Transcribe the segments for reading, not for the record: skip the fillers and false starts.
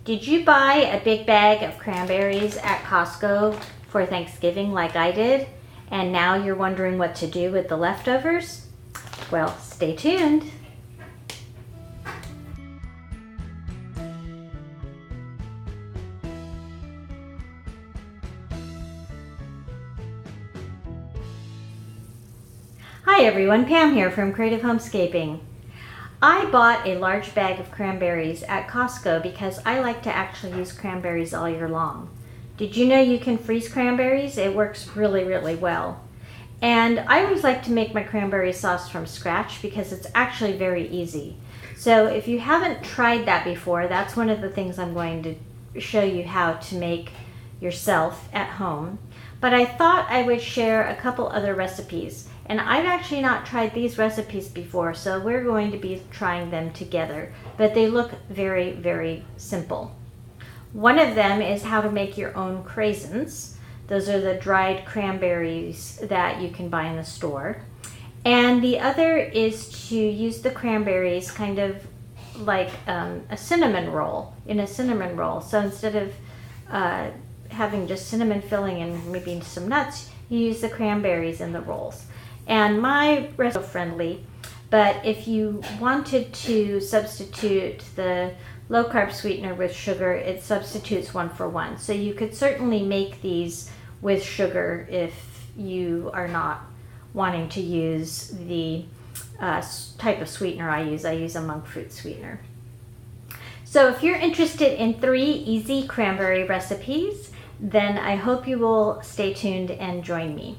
Did you buy a big bag of cranberries at Costco for Thanksgiving like I did, and now you're wondering what to do with the leftovers? Well, stay tuned. Hi everyone, Pam here from Creative Homescaping. I bought a large bag of cranberries at Costco because I like to actually use cranberries all year long. Did you know you can freeze cranberries? It works really, really well. And I always like to make my cranberry sauce from scratch because it's actually very easy. So if you haven't tried that before, that's one of the things I'm going to show you how to make yourself at home. But I thought I would share a couple other recipes. And I've actually not tried these recipes before, so we're going to be trying them together. But they look very, very simple. One of them is how to make your own craisins. Those are the dried cranberries that you can buy in the store. And the other is to use the cranberries kind of like a cinnamon roll, in a cinnamon roll. So instead of having just cinnamon filling and maybe some nuts, you use the cranberries in the rolls. And my recipe is friendly, but if you wanted to substitute the low carb sweetener with sugar, it substitutes 1 for 1. So you could certainly make these with sugar if you are not wanting to use the type of sweetener I use. I use a monk fruit sweetener. So if you're interested in 3 easy cranberry recipes, then I hope you will stay tuned and join me.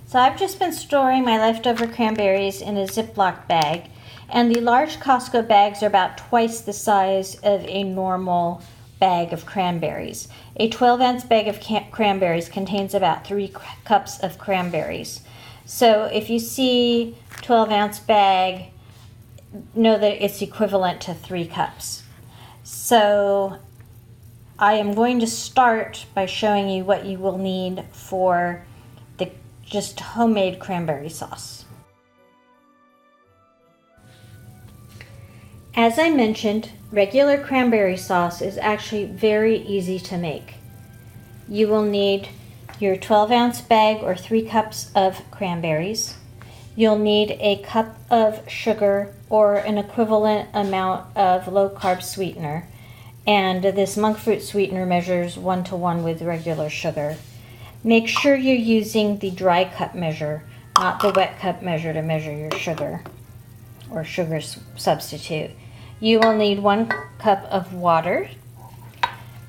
So I've just been storing my leftover cranberries in a Ziploc bag, and the large Costco bags are about twice the size of a normal bag of cranberries. A 12-ounce bag of cranberries contains about 3 cups of cranberries. So if you see 12-ounce bag, know that it's equivalent to 3 cups. So I am going to start by showing you what you will need for the just homemade cranberry sauce. As I mentioned, regular cranberry sauce is actually very easy to make. You will need your 12-ounce bag or 3 cups of cranberries. You'll need a cup of sugar or an equivalent amount of low-carb sweetener. And this monk fruit sweetener measures 1 to 1 with regular sugar. Make sure you're using the dry cup measure, not the wet cup measure to measure your sugar or sugar substitute. You will need 1 cup of water,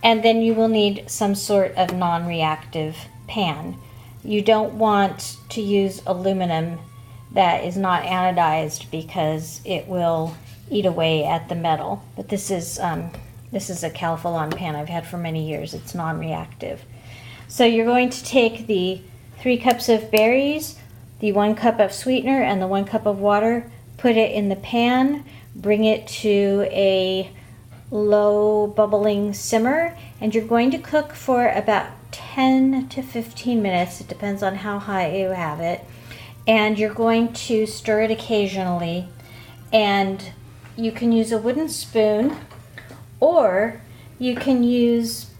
and then you will need some sort of non-reactive pan. You don't want to use aluminum that is not anodized because it will eat away at the metal. But this is a Calphalon pan I've had for many years. It's non-reactive. So you're going to take the 3 cups of berries, the 1 cup of sweetener, and the 1 cup of water, put it in the pan, bring it to a low bubbling simmer, and you're going to cook for about 10 to 15 minutes. It depends on how high you have it. And you're going to stir it occasionally, and you can use a wooden spoon, or you can use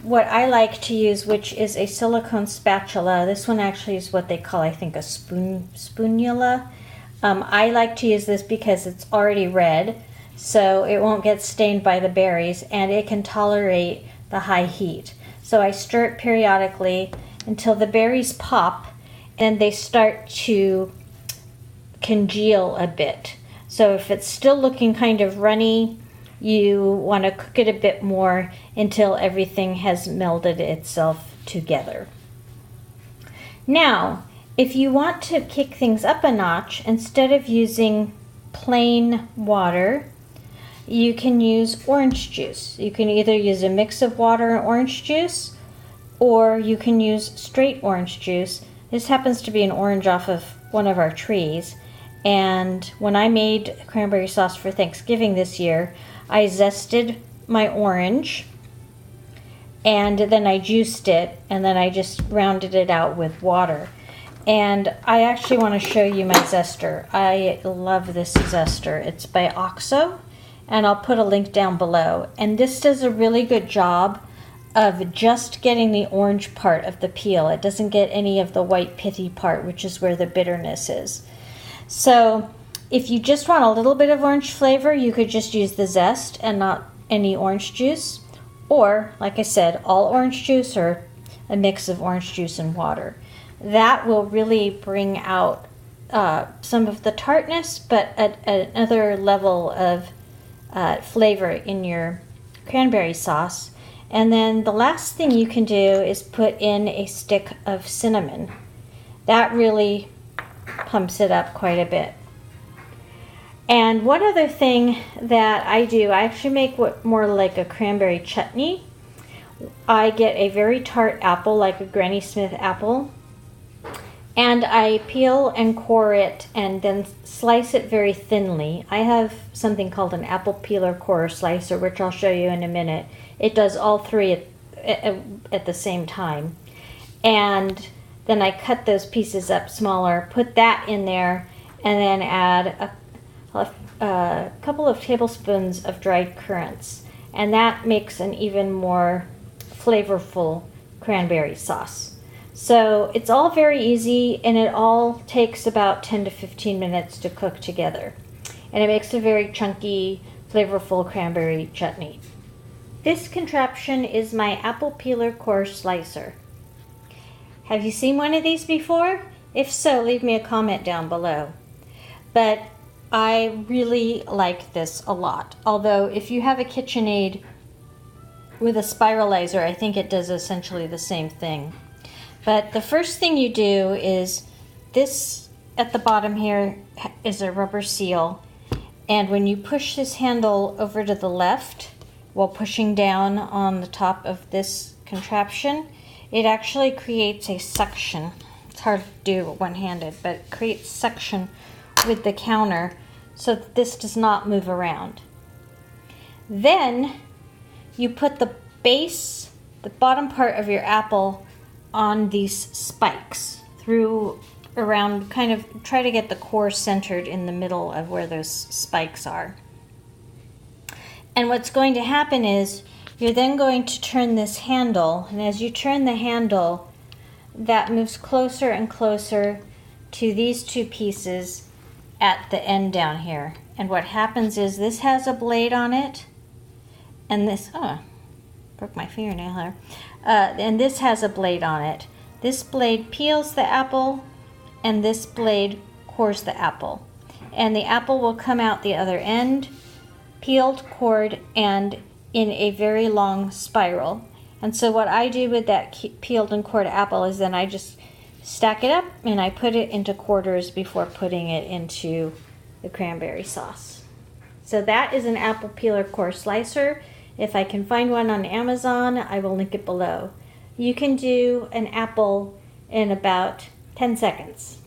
what I like to use, which is a silicone spatula. This one actually is what they call, I think, a spoonula. I like to use this because it's already red, so it won't get stained by the berries, and it can tolerate the high heat. So I stir it periodically until the berries pop and they start to congeal a bit. So if it's still looking kind of runny, you want to cook it a bit more until everything has melded itself together. Now, if you want to kick things up a notch, instead of using plain water, you can use orange juice. You can either use a mix of water and orange juice, or you can use straight orange juice. This happens to be an orange off of one of our trees. And when I made cranberry sauce for Thanksgiving this year, I zested my orange, and then I juiced it, and then I just rounded it out with water. And I actually want to show you my zester. I love this zester. It's by OXO, and I'll put a link down below. And this does a really good job of just getting the orange part of the peel. It doesn't get any of the white pithy part, which is where the bitterness is. So if you just want a little bit of orange flavor, you could just use the zest and not any orange juice. Or, like I said, all orange juice or a mix of orange juice and water. That will really bring out some of the tartness, but at another level of flavor in your cranberry sauce. And then the last thing you can do is put in a stick of cinnamon. That really pumps it up quite a bit. And one other thing that I do, I actually make what more like a cranberry chutney. I get a very tart apple, like a Granny Smith apple, and I peel and core it and then slice it very thinly. I have something called an apple peeler core slicer, which I'll show you in a minute. It does all three at the same time. And then I cut those pieces up smaller, put that in there, and then add a couple of tablespoons of dried currants. And that makes an even more flavorful cranberry sauce. So it's all very easy, and it all takes about 10 to 15 minutes to cook together. And it makes a very chunky, flavorful cranberry chutney. This contraption is my apple peeler core slicer. Have you seen one of these before? If so, leave me a comment down below. But I really like this a lot. Although if you have a KitchenAid with a spiralizer, I think it does essentially the same thing. But the first thing you do is this at the bottom here is a rubber seal. And when you push this handle over to the left while pushing down on the top of this contraption, it actually creates a suction. It's hard to do one-handed, but it creates suction with the counter so that this does not move around. Then you put the base, the bottom part of your apple on these spikes through around, kind of try to get the core centered in the middle of where those spikes are. And what's going to happen is you're then going to turn this handle, and as you turn the handle, that moves closer and closer to these two pieces at the end down here. And what happens is this has a blade on it, and this, broke my fingernail here, and this has a blade on it. This blade peels the apple, and this blade cores the apple. And the apple will come out the other end, peeled, cored, and in a very long spiral. And so what I do with that peeled and cored apple is then I just stack it up and I put it into quarters before putting it into the cranberry sauce. So that is an apple peeler core slicer. If I can find one on Amazon, I will link it below. You can do an apple in about 10 seconds.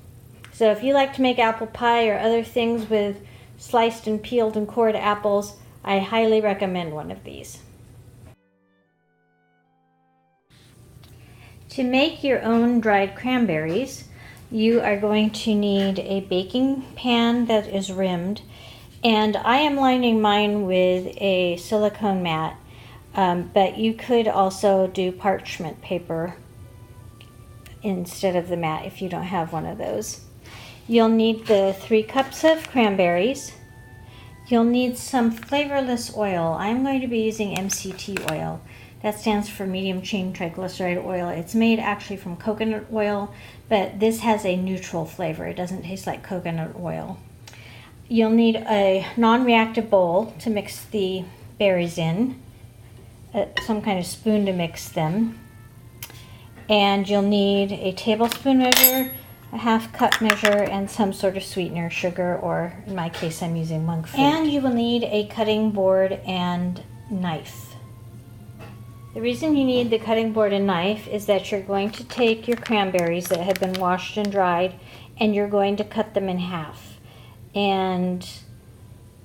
So if you like to make apple pie or other things with sliced and peeled and cored apples, I highly recommend one of these. To make your own dried cranberries, you are going to need a baking pan that is rimmed, and I am lining mine with a silicone mat, but you could also do parchment paper instead of the mat if you don't have one of those. You'll need the 3 cups of cranberries. You'll need some flavorless oil. I'm going to be using MCT oil. That stands for medium chain triglyceride oil. It's made actually from coconut oil, but this has a neutral flavor. It doesn't taste like coconut oil. You'll need a non-reactive bowl to mix the berries in, some kind of spoon to mix them. And you'll need a tablespoon measure, a half cup measure, and some sort of sweetener, sugar, or in my case I'm using monk fruit. And you will need a cutting board and knife. The reason you need the cutting board and knife is that you're going to take your cranberries that have been washed and dried, and you're going to cut them in half. And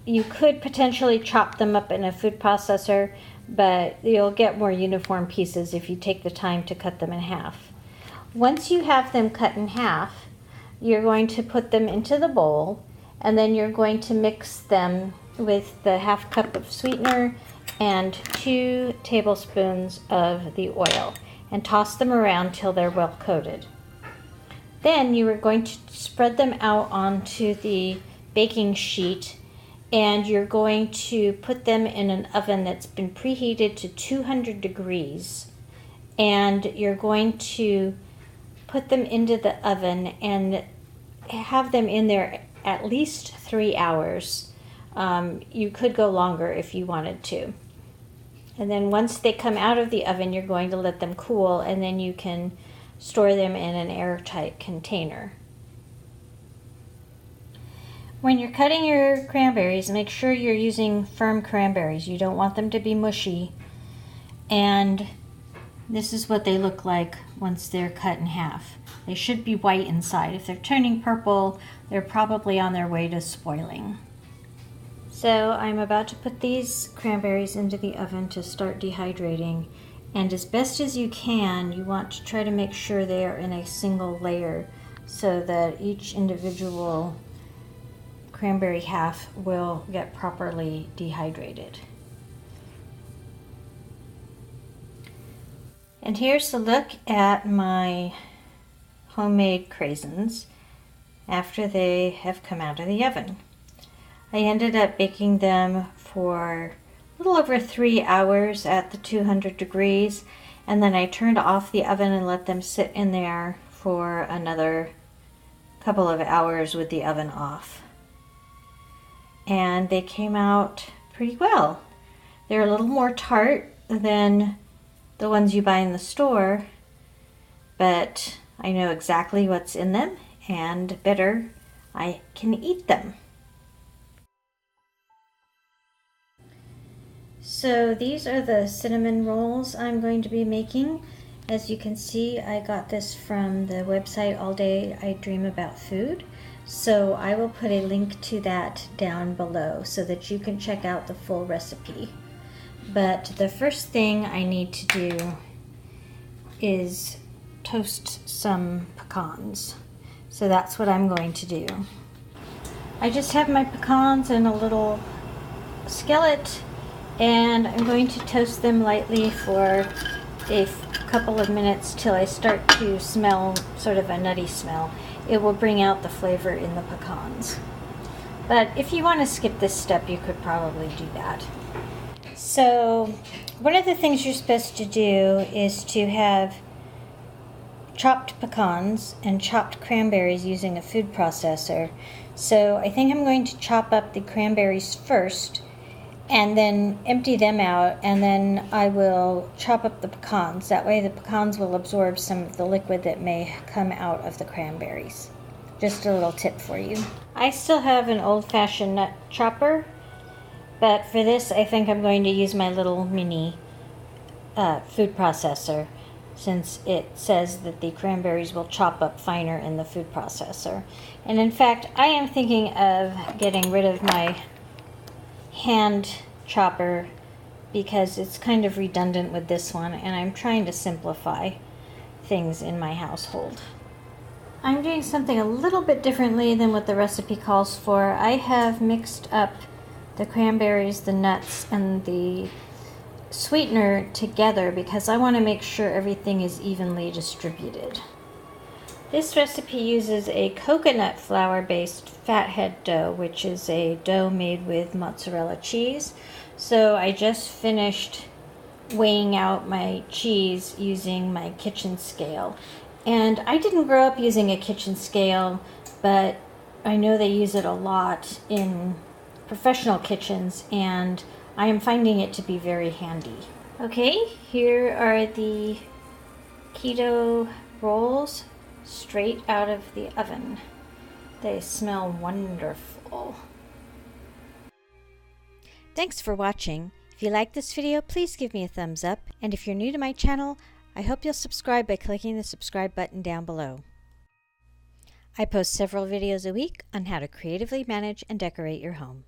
you could potentially chop them up in a food processor, but you'll get more uniform pieces if you take the time to cut them in half. Once you have them cut in half, you're going to put them into the bowl, and then you're going to mix them with the half cup of sweetener and 2 tablespoons of the oil and toss them around till they're well coated. Then you are going to spread them out onto the baking sheet, and you're going to put them in an oven that's been preheated to 200 degrees. And you're going to put them into the oven and have them in there at least 3 hours. You could go longer if you wanted to. And then once they come out of the oven, you're going to let them cool, and then you can store them in an airtight container. When you're cutting your cranberries, make sure you're using firm cranberries. You don't want them to be mushy. And this is what they look like once they're cut in half. They should be white inside. If they're turning purple, they're probably on their way to spoiling. So I'm about to put these cranberries into the oven to start dehydrating. And as best as you can, you want to try to make sure they are in a single layer so that each individual cranberry half will get properly dehydrated. And here's a look at my homemade craisins after they have come out of the oven. I ended up baking them for a little over 3 hours at the 200 degrees, and then I turned off the oven and let them sit in there for another couple of hours with the oven off. And they came out pretty well. They're a little more tart than the ones you buy in the store, but I know exactly what's in them, and better, I can eat them. So these are the cinnamon rolls I'm going to be making. As you can see, I got this from the website All Day I Dream About Food. So I will put a link to that down below so that you can check out the full recipe. But the first thing I need to do is toast some pecans. So that's what I'm going to do. I just have my pecans in a little skillet, and I'm going to toast them lightly for a couple of minutes till I start to smell sort of a nutty smell. It will bring out the flavor in the pecans. But if you want to skip this step, you could probably do that. So one of the things you're supposed to do is to have chopped pecans and chopped cranberries using a food processor. So I think I'm going to chop up the cranberries first and then empty them out, and then I will chop up the pecans. That way the pecans will absorb some of the liquid that may come out of the cranberries. Just a little tip for you. I still have an old-fashioned nut chopper, but for this I think I'm going to use my little mini food processor, since it says that the cranberries will chop up finer in the food processor. And in fact, I am thinking of getting rid of my hand chopper because it's kind of redundant with this one, and I'm trying to simplify things in my household. I'm doing something a little bit differently than what the recipe calls for. I have mixed up the cranberries, the nuts, and the sweetener together because I want to make sure everything is evenly distributed. This recipe uses a coconut flour-based fathead dough, which is a dough made with mozzarella cheese. So I just finished weighing out my cheese using my kitchen scale. And I didn't grow up using a kitchen scale, but I know they use it a lot in professional kitchens, and I am finding it to be very handy. Okay, here are the keto rolls straight out of the oven. They smell wonderful. Thanks for watching. If you like this video, please give me a thumbs up. And if you're new to my channel, I hope you'll subscribe by clicking the subscribe button down below. I post several videos a week on how to creatively manage and decorate your home.